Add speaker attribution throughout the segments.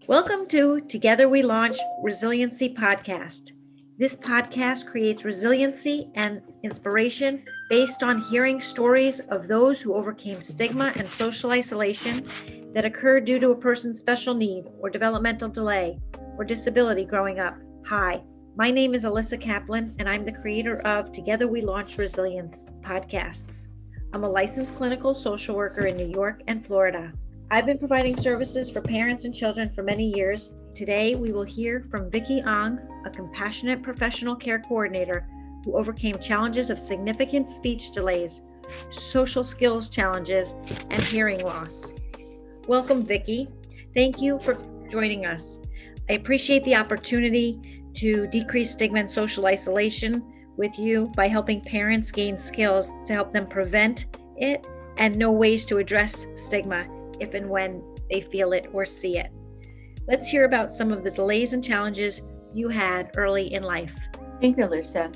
Speaker 1: Welcome to Together We Launch Resiliency Podcast. This podcast creates resiliency and inspiration based on hearing stories of those who overcame stigma and social isolation that occurred due to a person's special need or developmental delay or disability growing up. Hi, my name is Alyssa Kaplan, and I'm the creator of Together We Launch Resilience podcasts. I'm a licensed clinical social worker in New York and Florida. I've been providing services for parents and children for many years. Today, we will hear from Vicki Ong, a compassionate professional care coordinator who overcame challenges of significant speech delays, social skills challenges, and hearing loss. Welcome, Vicki. Thank you for joining us. I appreciate the opportunity to decrease stigma and social isolation with you by helping parents gain skills to help them prevent it and know ways to address stigma if and when they feel it or see it. Let's hear about some of the delays and challenges you had early in life.
Speaker 2: Thank you, Alyssa.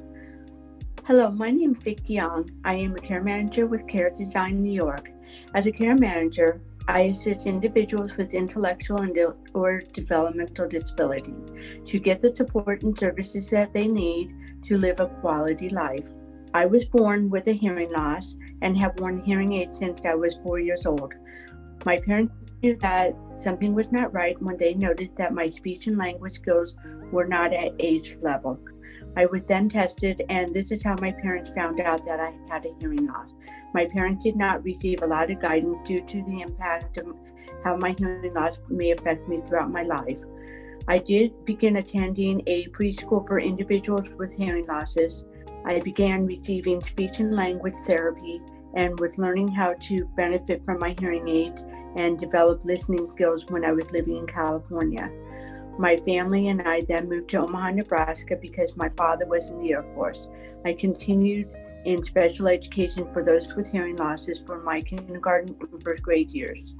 Speaker 2: Hello, my name is Vicki Ong. I am a care manager with Care Design New York. As a care manager, I assist individuals with intellectual or developmental disability to get the support and services that they need to live a quality life. I was born with a hearing loss and have worn hearing aids since I was 4 years old. My parents knew that something was not right when they noticed that my speech and language skills were not at age level. I was then tested, and this is how my parents found out that I had a hearing loss. My parents did not receive a lot of guidance due to the impact of how my hearing loss may affect me throughout my life. I did begin attending a preschool for individuals with hearing losses. I began receiving speech and language therapy and was learning how to benefit from my hearing aids and develop listening skills when I was living in California. My family and I then moved to Omaha, Nebraska because my father was in the Air Force. I continued in special education for those with hearing losses for my kindergarten and first grade years.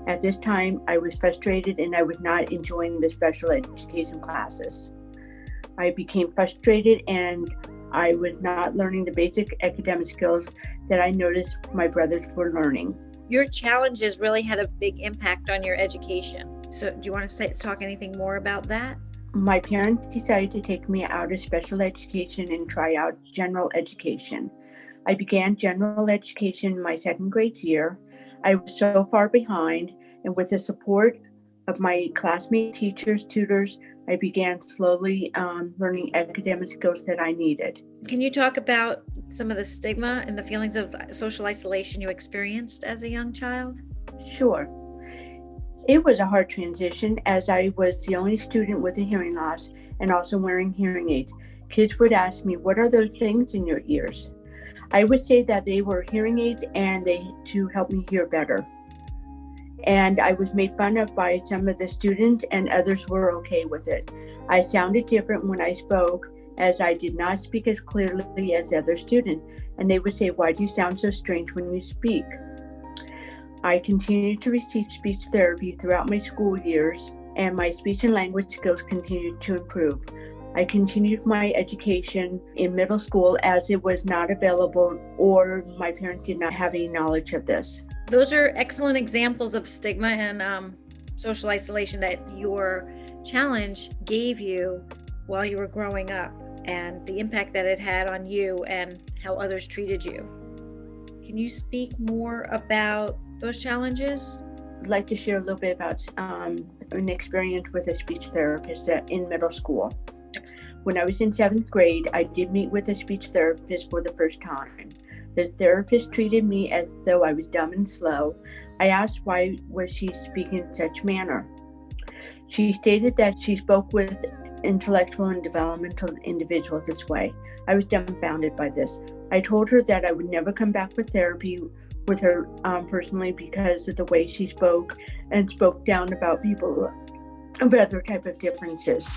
Speaker 2: At this time, I was frustrated and I was not enjoying the special education classes. I became frustrated and I was not learning the basic academic skills that I noticed my brothers were learning.
Speaker 1: Your challenges really had a big impact on your education. So do you want to talk anything more about that?
Speaker 2: My parents decided to take me out of special education and try out general education. I began general education my second grade year. I was so far behind, and with the support of my classmate teachers, tutors, I began slowly learning academic skills that I needed.
Speaker 1: Can you talk about some of the stigma and the feelings of social isolation you experienced as a young child?
Speaker 2: Sure. It was a hard transition as I was the only student with a hearing loss and also wearing hearing aids. Kids would ask me, "What are those things in your ears?" I would say that they were hearing aids and to help me hear better. And I was made fun of by some of the students, and others were okay with it. I sounded different when I spoke, as I did not speak as clearly as other students, and they would say, "Why do you sound so strange when you speak?" I continued to receive speech therapy throughout my school years, and my speech and language skills continued to improve. I continued my education in middle school as it was not available or my parents did not have any knowledge of this.
Speaker 1: Those are excellent examples of stigma and social isolation that your challenge gave you while you were growing up and the impact that it had on you and how others treated you. Can you speak more about those challenges?
Speaker 2: I'd like to share a little bit about an experience with a speech therapist in middle school. When I was in 7th grade, I did meet with a speech therapist for the first time. The therapist treated me as though I was dumb and slow. I asked why was she speaking in such manner. She stated that she spoke with intellectual and developmental individuals this way. I was dumbfounded by this. I told her that I would never come back for therapy with her personally because of the way she spoke and spoke down about people of other type of differences.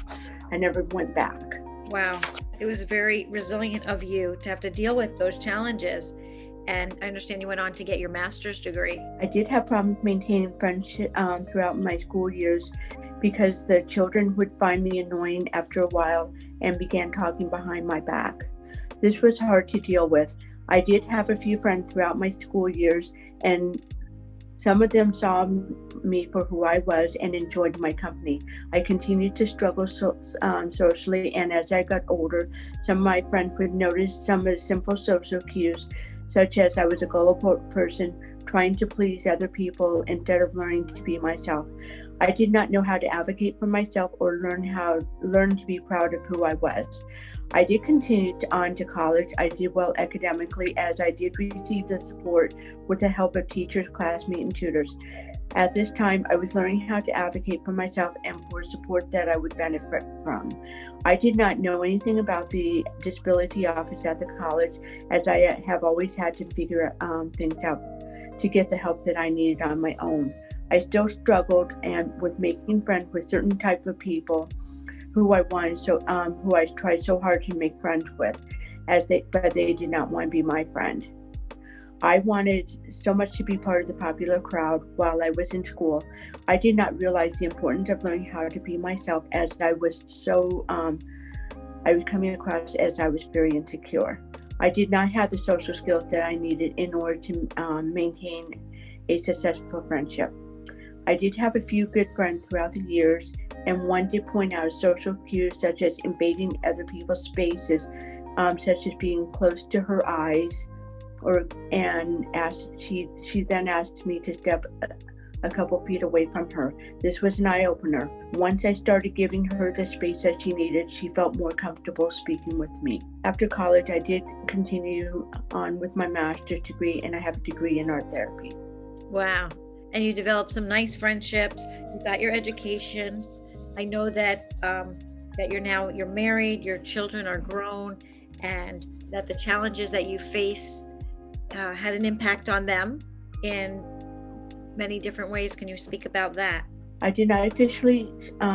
Speaker 2: I never went back.
Speaker 1: Wow. It was very resilient of you to have to deal with those challenges. And I understand you went on to get your master's degree.
Speaker 2: I did have problems maintaining friendship throughout my school years because the children would find me annoying after a while and began talking behind my back. This was hard to deal with. I did have a few friends throughout my school years, and Some of them saw me for who I was and enjoyed my company. I continued to struggle socially, and as I got older, some of my friends would notice some of the simple social cues, such as I was a gullible person trying to please other people instead of learning to be myself. I did not know how to advocate for myself or learn to be proud of who I was. I did continue on to college. I did well academically, as I did receive the support with the help of teachers, classmates, and tutors. At this time, I was learning how to advocate for myself and for support that I would benefit from. I did not know anything about the disability office at the college, as I have always had to figure things out to get the help that I needed on my own. I still struggled with making friends with certain type of people who I tried so hard to make friends with, but they did not want to be my friend. I wanted so much to be part of the popular crowd while I was in school. I did not realize the importance of learning how to be myself, as I was coming across as I was very insecure. I did not have the social skills that I needed in order to maintain a successful friendship. I did have a few good friends throughout the years, and one did point out social cues such as invading other people's spaces, such as being close to her eyes, she then asked me to step a couple feet away from her. This was an eye-opener. Once I started giving her the space that she needed, she felt more comfortable speaking with me. After college, I did continue on with my master's degree, and I have a degree in art therapy.
Speaker 1: Wow. And you developed some nice friendships. You got your education. I know that you're married, your children are grown, and that the challenges that you face had an impact on them in many different ways. Can you speak about that?
Speaker 2: I did not officially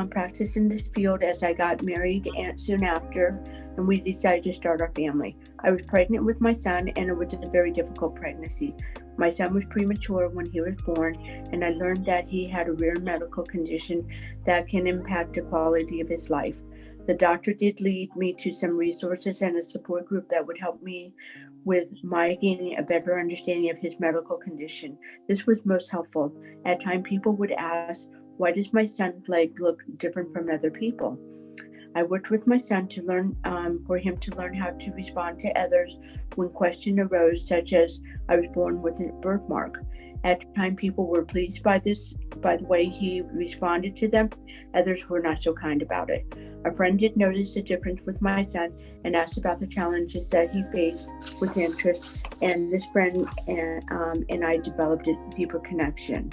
Speaker 2: practice in this field, as I got married soon after, and we decided to start our family. I was pregnant with my son, and it was a very difficult pregnancy. My son was premature when he was born, and I learned that he had a rare medical condition that can impact the quality of his life. The doctor did lead me to some resources and a support group that would help me with my gaining a better understanding of his medical condition. This was most helpful. At times, people would ask, why does my son's leg look different from other people? I worked with my son to learn, for him to learn how to respond to others when questions arose, such as, I was born with a birthmark. At the time, people were pleased by the way he responded to them. Others were not so kind about it. A friend did notice the difference with my son and asked about the challenges that he faced with interest, and this friend and I developed a deeper connection.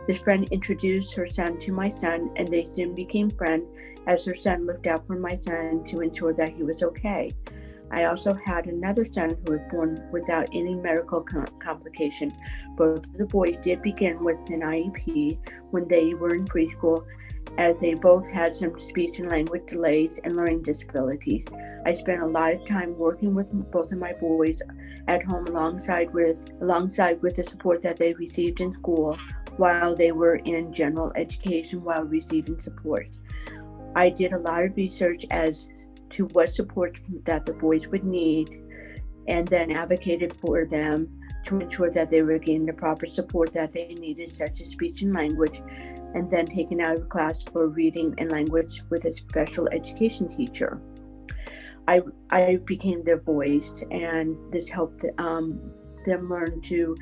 Speaker 2: This friend introduced her son to my son, and they soon became friends, as her son looked out for my son to ensure that he was okay. I also had another son who was born without any medical complication. Both of the boys did begin with an IEP when they were in preschool, as they both had some speech and language delays and learning disabilities. I spent a lot of time working with both of my boys at home alongside with the support that they received in school while they were in general education while receiving support. I did a lot of research as to what support that the boys would need, and then advocated for them to ensure that they were getting the proper support that they needed, such as speech and language, and then taken out of class for reading and language with a special education teacher. I became their voice, and this helped them learn to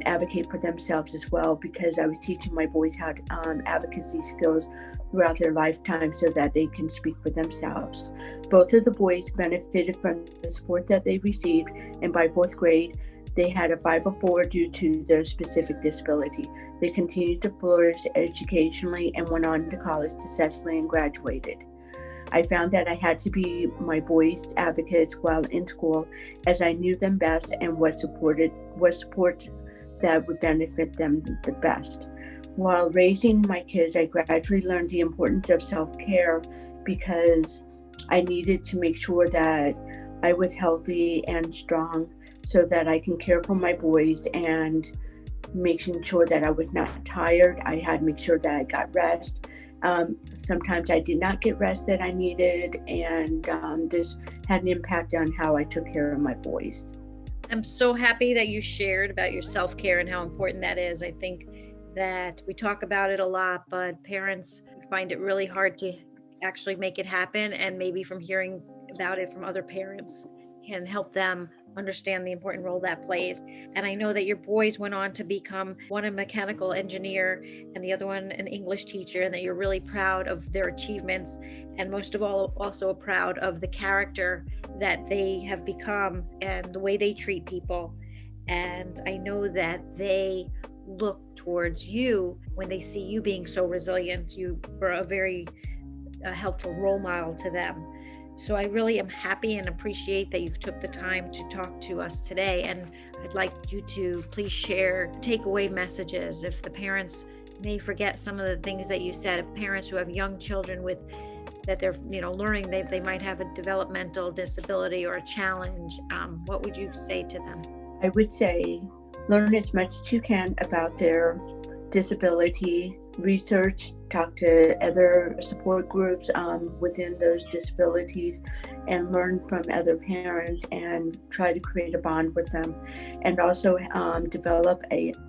Speaker 2: advocate for themselves as well, because I was teaching my boys how to advocacy skills throughout their lifetime so that they can speak for themselves. Both of the boys benefited from the support that they received, and by fourth grade, they had a 504 due to their specific disability. They continued to flourish educationally and went on to college successfully and graduated. I found that I had to be my boys' advocates while in school, as I knew them best and what support that would benefit them the best. While raising my kids, I gradually learned the importance of self-care, because I needed to make sure that I was healthy and strong so that I can care for my boys, and making sure that I was not tired. I had to make sure that I got rest. Sometimes I did not get rest that I needed, and this had an impact on how I took care of my boys.
Speaker 1: I'm so happy that you shared about your self-care and how important that is. I think that we talk about it a lot, but parents find it really hard to actually make it happen. And maybe from hearing about it from other parents can help them understand the important role that plays. And I know that your boys went on to become one a mechanical engineer and the other one an English teacher, and that you're really proud of their achievements. And most of all, also proud of the character that they have become and the way they treat people. And I know that they look towards you when they see you being so resilient. You were a very helpful role model to them. So I really am happy and appreciate that you took the time to talk to us today. And I'd like you to please share takeaway messages. If the parents may forget some of the things that you said, if parents who have young children with that they're learning they might have a developmental disability or a challenge, what would you say to them?
Speaker 2: I would say learn as much as you can about their disability, research, talk to other support groups within those disabilities, and learn from other parents and try to create a bond with them. And also develop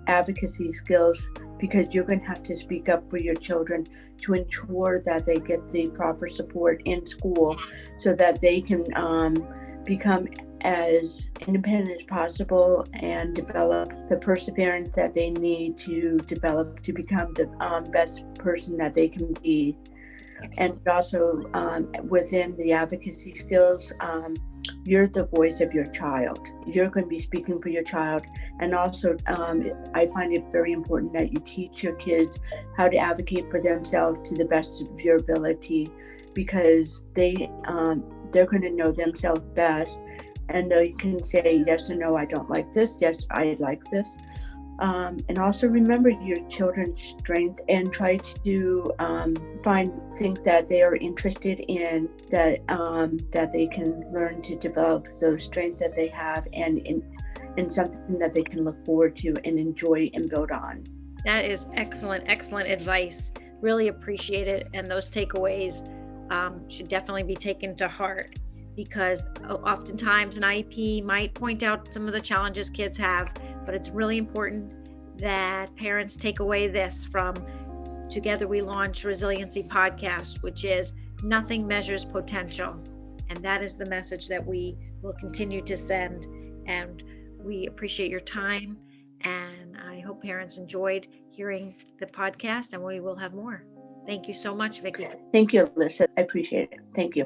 Speaker 2: advocacy skills, because you're going to have to speak up for your children to ensure that they get the proper support in school so that they can become as independent as possible and develop the perseverance that they need to develop to become the best person that they can be. And also within the advocacy skills, you're the voice of your child. You're going to be speaking for your child. And also, I find it very important that you teach your kids how to advocate for themselves to the best of your ability, because they're going to know themselves best. And they can say yes or no, I don't like this. Yes, I like this. And also remember your children's strength and try to find things that they are interested in, that they can learn to develop those strengths that they have, and in something that they can look forward to and enjoy and build on.
Speaker 1: That is excellent advice. Really appreciate it. And those takeaways should definitely be taken to heart, because oftentimes an IEP might point out some of the challenges kids have, but it's really important that parents take away this from Together We Launch Resiliency Podcast, which is nothing measures potential. And that is the message that we will continue to send. And we appreciate your time. And I hope parents enjoyed hearing the podcast, and we will have more. Thank you so much, Vicki.
Speaker 2: Thank you, Alyssa. I appreciate it. Thank you.